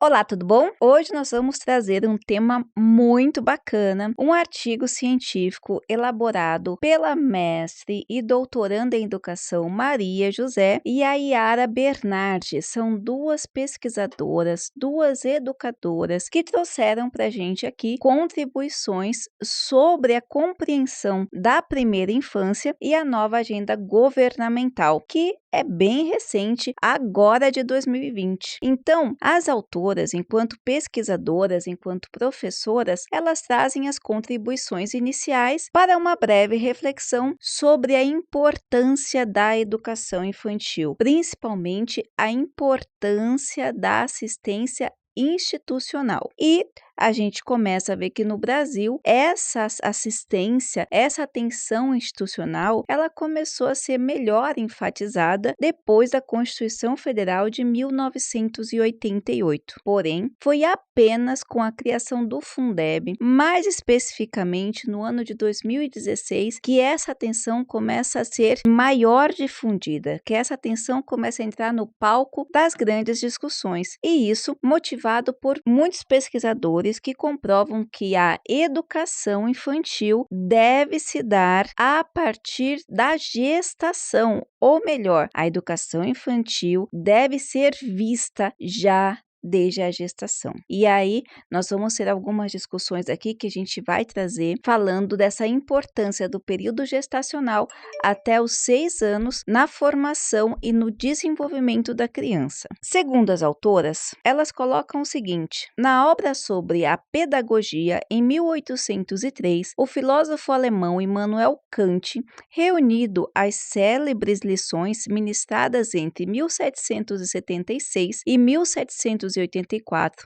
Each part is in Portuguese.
Olá, tudo bom? Hoje nós vamos trazer um tema muito bacana, um artigo científico elaborado pela mestre e doutoranda em educação Maria José e a Yara Bernardi. São duas pesquisadoras, duas educadoras que trouxeram para a gente aqui contribuições sobre a compreensão da primeira infância e a nova agenda governamental, que é bem recente, agora de 2020. Então, as autoras, enquanto pesquisadoras, enquanto professoras, elas trazem as contribuições iniciais para uma breve reflexão sobre a importância da educação infantil, principalmente a importância da assistência institucional. E a gente começa a ver que no Brasil essa assistência, essa atenção institucional, ela começou a ser melhor enfatizada depois da Constituição Federal de 1988. Porém, foi apenas com a criação do Fundeb, mais especificamente no ano de 2016, que essa atenção começa a ser maior difundida, que essa atenção começa a entrar no palco das grandes discussões. E isso motivado por muitos pesquisadores que comprovam que a educação infantil deve se dar a partir da gestação, ou melhor, a educação infantil deve ser vista já desde a gestação. E aí, nós vamos ter algumas discussões aqui que a gente vai trazer falando dessa importância do período gestacional até os 6 anos na formação e no desenvolvimento da criança. Segundo as autoras, elas colocam o seguinte: na obra sobre a pedagogia, em 1803, o filósofo alemão Immanuel Kant, reunido às célebres lições ministradas entre 1776 e 1784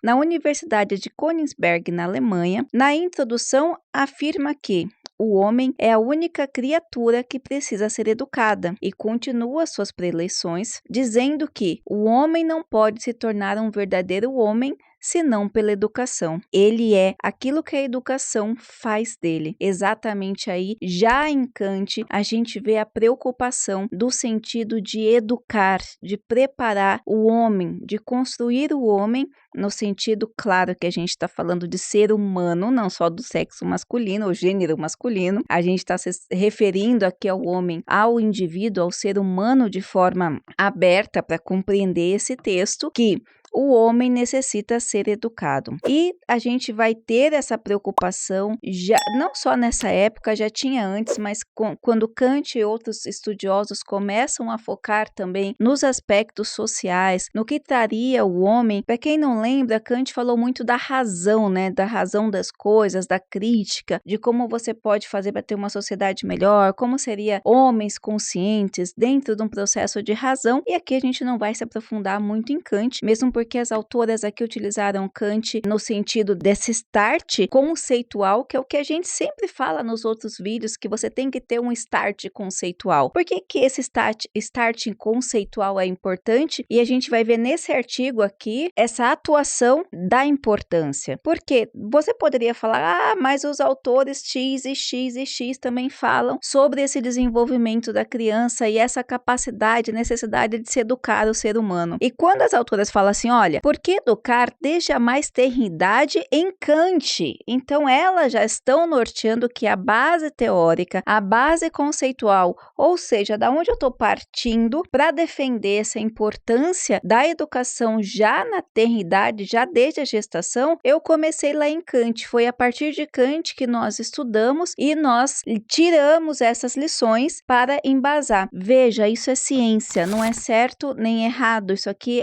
na Universidade de Königsberg, na Alemanha, na introdução afirma que o homem é a única criatura que precisa ser educada e continua suas preleções dizendo que o homem não pode se tornar um verdadeiro homem senão pela educação. Ele é aquilo que a educação faz dele. Exatamente aí, já em Kant, a gente vê a preocupação do sentido de educar, de preparar o homem, de construir o homem, no sentido, claro, que a gente está falando de ser humano, não só do sexo masculino ou gênero masculino. A gente está se referindo aqui ao homem, ao indivíduo, ao ser humano de forma aberta para compreender esse texto, que o homem necessita ser educado. E a gente vai ter essa preocupação, já não só nessa época, já tinha antes, mas quando Kant e outros estudiosos começam a focar também nos aspectos sociais, no que traria o homem. Para quem não lembra, Kant falou muito da razão, né? Da razão das coisas, da crítica, de como você pode fazer para ter uma sociedade melhor, como seria homens conscientes dentro de um processo de razão. E aqui a gente não vai se aprofundar muito em Kant, mesmo porque as autoras aqui utilizaram Kant no sentido desse start conceitual, que é o que a gente sempre fala nos outros vídeos, que você tem que ter um start conceitual. Por que esse starting conceitual é importante? E a gente vai ver nesse artigo aqui essa atuação da importância. Porque você poderia falar, mas os autores X e X e X também falam sobre esse desenvolvimento da criança e essa capacidade, necessidade de se educar o ser humano. E quando as autoras falam assim, olha, por que educar desde a mais tenra idade em Kant? Então, elas já estão norteando que a base teórica, a base conceitual, ou seja, da onde eu estou partindo para defender essa importância da educação já na tenra idade, já desde a gestação, eu comecei lá em Kant. Foi a partir de Kant que nós estudamos e nós tiramos essas lições para embasar. Veja, isso é ciência, não é certo nem errado. Isso aqui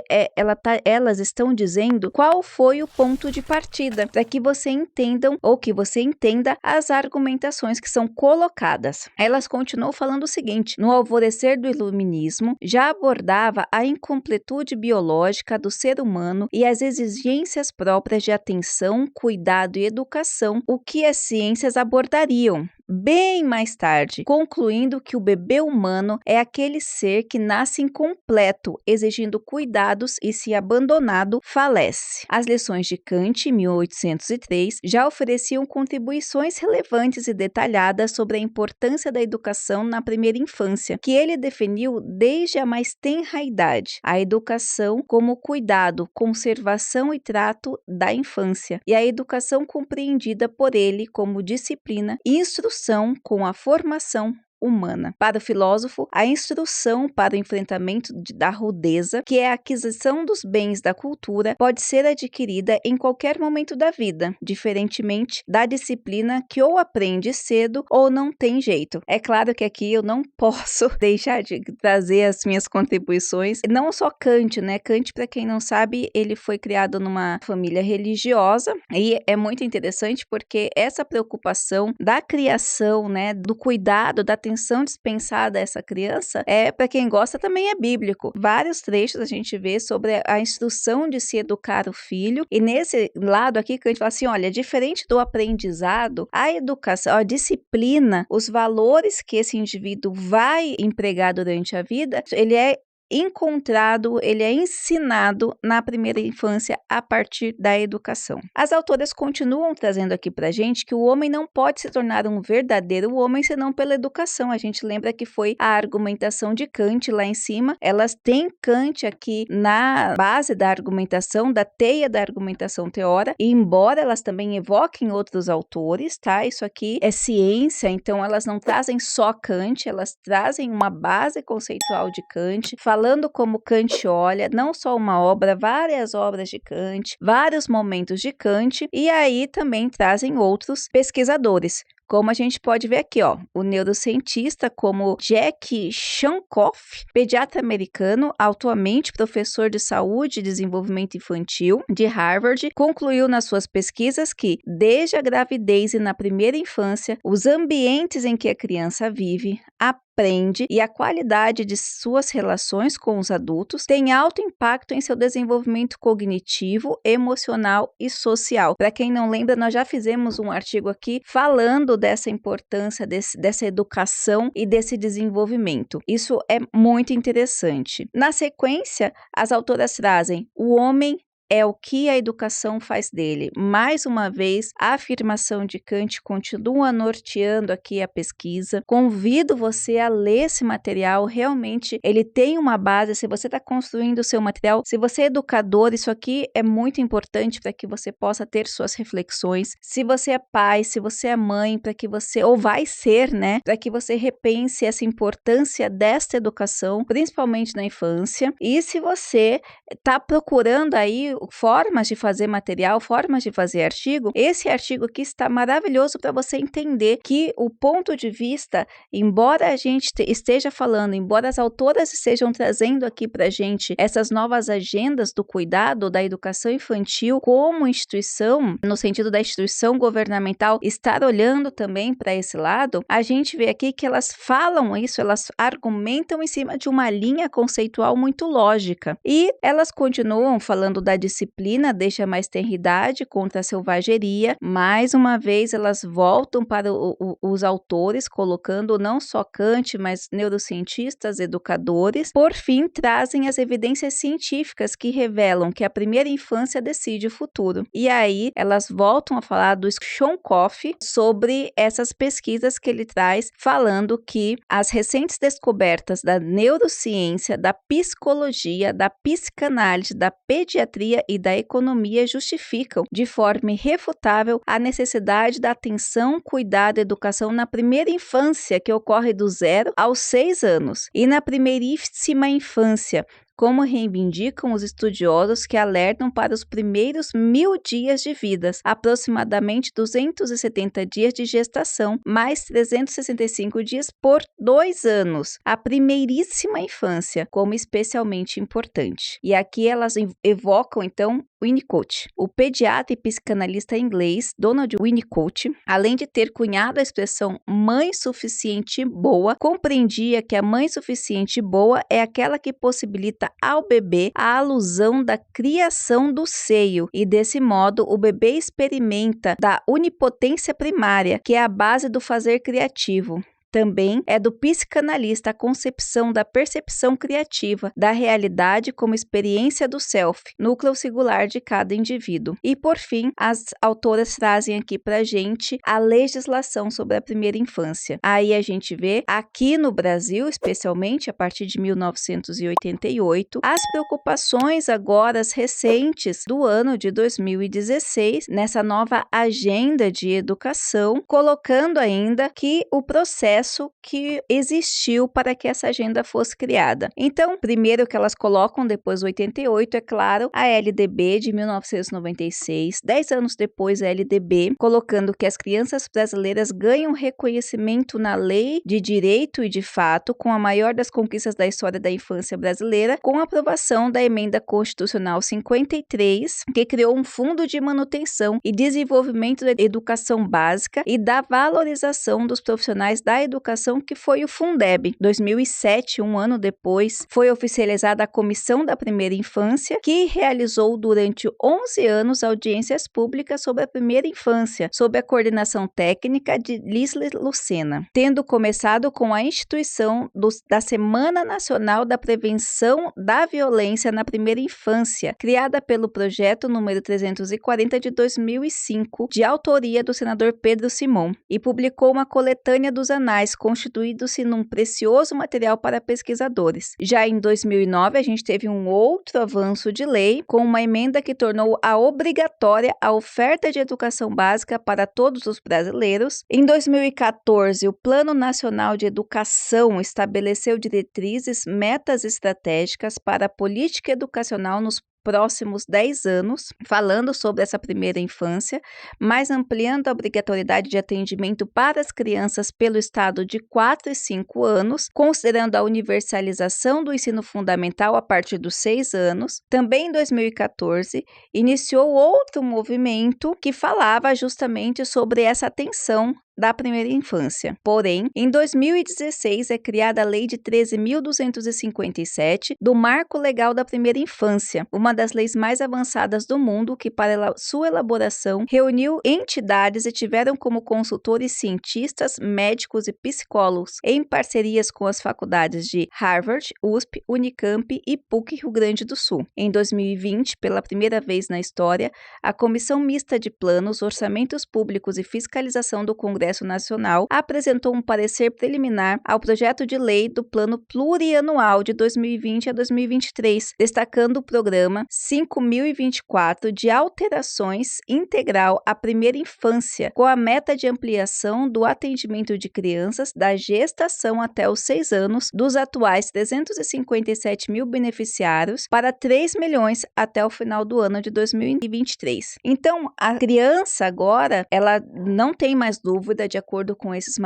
elas estão dizendo qual foi o ponto de partida, para que você entendam ou que você entenda as argumentações que são colocadas. Elas continuam falando o seguinte: no alvorecer do iluminismo, já abordava a incompletude biológica do ser humano e as exigências próprias de atenção, cuidado e educação, o que as ciências abordariam. bem mais tarde, concluindo que o bebê humano é aquele ser que nasce incompleto, exigindo cuidados e, se abandonado, falece. As lições de Kant, em 1803, já ofereciam contribuições relevantes e detalhadas sobre a importância da educação na primeira infância, que ele definiu desde a mais tenra idade. A educação como cuidado, conservação e trato da infância, e a educação compreendida por ele como disciplina e instrução com a formação humana. Para o filósofo, a instrução para o enfrentamento da rudeza, que é a aquisição dos bens da cultura, pode ser adquirida em qualquer momento da vida, diferentemente da disciplina que ou aprende cedo ou não tem jeito. É claro que aqui eu não posso deixar de trazer as minhas contribuições, não só Kant, né? Kant, para quem não sabe, ele foi criado numa família religiosa e é muito interessante porque essa preocupação da criação, né, do cuidado, da atenção dispensada a essa criança, para quem gosta, também é bíblico. Vários trechos a gente vê sobre a instrução de se educar o filho, e nesse lado aqui que a gente fala assim, olha, diferente do aprendizado, a educação, a disciplina, os valores que esse indivíduo vai empregar durante a vida, ele é encontrado, ele é ensinado na primeira infância a partir da educação. As autoras continuam trazendo aqui pra gente que o homem não pode se tornar um verdadeiro homem senão pela educação. A gente lembra que foi a argumentação de Kant lá em cima. Elas têm Kant aqui na base da argumentação, da teia da argumentação teórica, e embora elas também evoquem outros autores, tá? Isso aqui é ciência, então elas não trazem só Kant, elas trazem uma base conceitual de Kant, falando como Kant olha, não só uma obra, várias obras de Kant, vários momentos de Kant, e aí também trazem outros pesquisadores. Como a gente pode ver aqui, ó, o neurocientista como Jack Shankoff, pediatra americano, atualmente professor de saúde e desenvolvimento infantil de Harvard, concluiu nas suas pesquisas que, desde a gravidez e na primeira infância, os ambientes em que a criança vive, aprende e a qualidade de suas relações com os adultos tem alto impacto em seu desenvolvimento cognitivo, emocional e social. Para quem não lembra, nós já fizemos um artigo aqui falando dessa importância dessa educação e desse desenvolvimento. Isso é muito interessante. Na sequência, as autoras trazem o homem é o que a educação faz dele. Mais uma vez, a afirmação de Kant continua norteando aqui a pesquisa. Convido você a ler esse material. Realmente, ele tem uma base. Se você está construindo o seu material, se você é educador, isso aqui é muito importante para que você possa ter suas reflexões. Se você é pai, se você é mãe, para que você, ou vai ser, né, para que você repense essa importância desta educação, principalmente na infância. E se você está procurando aí formas de fazer material, formas de fazer artigo, esse artigo aqui está maravilhoso para você entender que o ponto de vista, embora a gente esteja falando, embora as autoras estejam trazendo aqui para a gente essas novas agendas do cuidado, da educação infantil como instituição, no sentido da instituição governamental estar olhando também para esse lado, a gente vê aqui que elas falam isso, elas argumentam em cima de uma linha conceitual muito lógica. E elas continuam falando da disciplina desde a mais tenra idade contra a selvageria. Mais uma vez, elas voltam para os autores, colocando não só Kant, mas neurocientistas, educadores. Por fim, trazem as evidências científicas que revelam que a primeira infância decide o futuro. E aí, elas voltam a falar do Schonkoff sobre essas pesquisas que ele traz, falando que as recentes descobertas da neurociência, da psicologia, da psicanálise, da pediatria e da economia justificam de forma irrefutável a necessidade da atenção, cuidado e educação na primeira infância, que ocorre do 0 aos 6 anos, e na primeiríssima infância, como reivindicam os estudiosos que alertam para os primeiros 1000 dias de vida, aproximadamente 270 dias de gestação, mais 365 dias por 2 anos, a primeiríssima infância, como especialmente importante. E aqui elas evocam, então, Winnicott. O pediatra e psicanalista inglês Donald Winnicott, além de ter cunhado a expressão mãe suficiente boa, compreendia que a mãe suficiente boa é aquela que possibilita ao bebê a alusão da criação do seio e, desse modo, o bebê experimenta da onipotência primária, que é a base do fazer criativo. Também é do psicanalista a concepção da percepção criativa da realidade como experiência do self, núcleo singular de cada indivíduo. E, por fim, as autoras trazem aqui pra gente a legislação sobre a primeira infância. Aí a gente vê, aqui no Brasil, especialmente a partir de 1988, as preocupações agora recentes do ano de 2016, nessa nova agenda de educação, colocando ainda que o processo que existiu para que essa agenda fosse criada. Então, primeiro que elas colocam, depois 88, é claro, a LDB de 1996, 10 anos depois a LDB, colocando que as crianças brasileiras ganham reconhecimento na lei de direito e de fato, com a maior das conquistas da história da infância brasileira, com a aprovação da Emenda Constitucional 53, que criou um fundo de manutenção e desenvolvimento da educação básica e da valorização dos profissionais da educação, que foi o Fundeb. 2007, um ano depois, foi oficializada a Comissão da Primeira Infância, que realizou durante 11 anos audiências públicas sobre a primeira infância, sob a coordenação técnica de Lisle Lucena, tendo começado com a instituição da Semana Nacional da Prevenção da Violência na Primeira Infância, criada pelo projeto número 340 de 2005, de autoria do senador Pedro Simon, e publicou uma coletânea dos anais, constituindo-se num precioso material para pesquisadores. Já em 2009, a gente teve um outro avanço de lei, com uma emenda que tornou obrigatória a oferta de educação básica para todos os brasileiros. Em 2014, o Plano Nacional de Educação estabeleceu diretrizes, metas estratégicas para a política educacional nos próximos 10 anos, falando sobre essa primeira infância, mas ampliando a obrigatoriedade de atendimento para as crianças pelo estado de 4 e 5 anos, considerando a universalização do ensino fundamental a partir dos 6 anos. Também em 2014, iniciou outro movimento que falava justamente sobre essa atenção da primeira infância. Porém, em 2016 é criada a Lei de 13.257 do Marco Legal da Primeira Infância, uma das leis mais avançadas do mundo, que para sua elaboração reuniu entidades e tiveram como consultores cientistas, médicos e psicólogos, em parcerias com as faculdades de Harvard, USP, Unicamp e PUC Rio Grande do Sul. Em 2020, pela primeira vez na história, a Comissão Mista de Planos, Orçamentos Públicos e Fiscalização do Congresso Nacional apresentou um parecer preliminar ao projeto de lei do Plano Plurianual de 2020 a 2023, destacando o programa 5.024 de alterações integral à primeira infância, com a meta de ampliação do atendimento de crianças da gestação até os 6 anos, dos atuais 357 mil beneficiários para 3 milhões até o final do ano de 2023. Então, a criança agora, ela não tem mais dúvida, de acordo com esse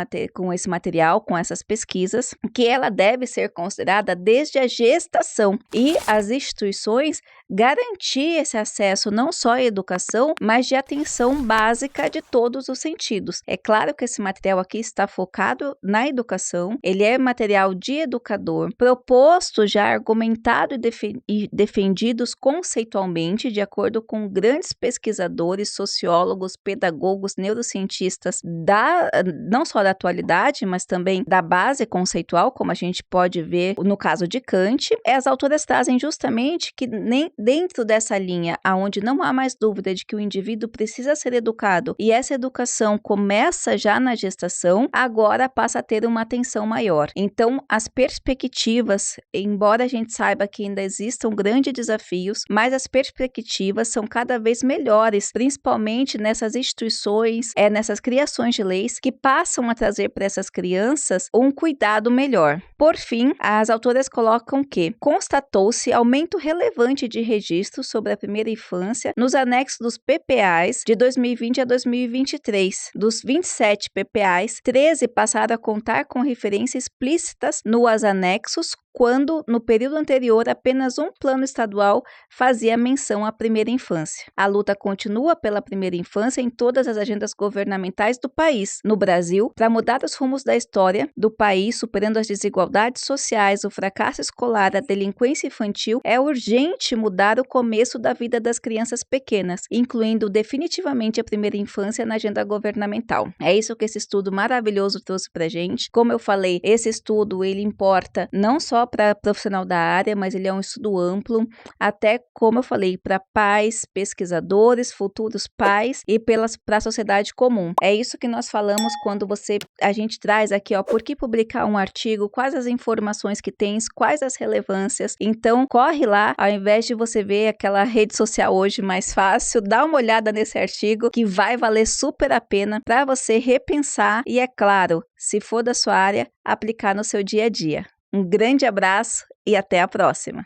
material, com essas pesquisas, que ela deve ser considerada desde a gestação, e as instituições garantir esse acesso não só à educação, mas de atenção básica de todos os sentidos. É claro que esse material aqui está focado na educação, ele é material de educador, proposto já, argumentado e defendidos conceitualmente, de acordo com grandes pesquisadores, sociólogos, pedagogos, neurocientistas não só da atualidade, mas também da base conceitual, como a gente pode ver no caso de Kant. As autoras trazem justamente que nem dentro dessa linha, onde não há mais dúvida de que o indivíduo precisa ser educado e essa educação começa já na gestação, agora passa a ter uma atenção maior. Então, as perspectivas, embora a gente saiba que ainda existam grandes desafios, mas as perspectivas são cada vez melhores, principalmente nessas instituições, nessas criações de leis que passam a trazer para essas crianças um cuidado melhor. Por fim, as autoras colocam que constatou-se aumento relevante de registros sobre a primeira infância nos anexos dos PPAs de 2020 a 2023. Dos 27 PPAs, 13 passaram a contar com referências explícitas nos anexos, quando, no período anterior, apenas um plano estadual fazia menção à primeira infância. A luta continua pela primeira infância em todas as agendas governamentais do país. No Brasil, para mudar os rumos da história do país, superando as desigualdades sociais, o fracasso escolar, a delinquência infantil, é urgente mudar o começo da vida das crianças pequenas, incluindo definitivamente a primeira infância na agenda governamental. É isso que esse estudo maravilhoso trouxe pra gente. Como eu falei, esse estudo ele importa não só para profissional da área, mas ele é um estudo amplo, até como eu falei, para pais, pesquisadores, futuros pais e para a sociedade comum. É isso que nós falamos quando a gente traz aqui, ó, por que publicar um artigo, quais as informações que tens, quais as relevâncias. Então, corre lá, ao invés de você ver aquela rede social hoje mais fácil, dá uma olhada nesse artigo que vai valer super a pena para você repensar e, é claro, se for da sua área, aplicar no seu dia a dia. Um grande abraço e até a próxima!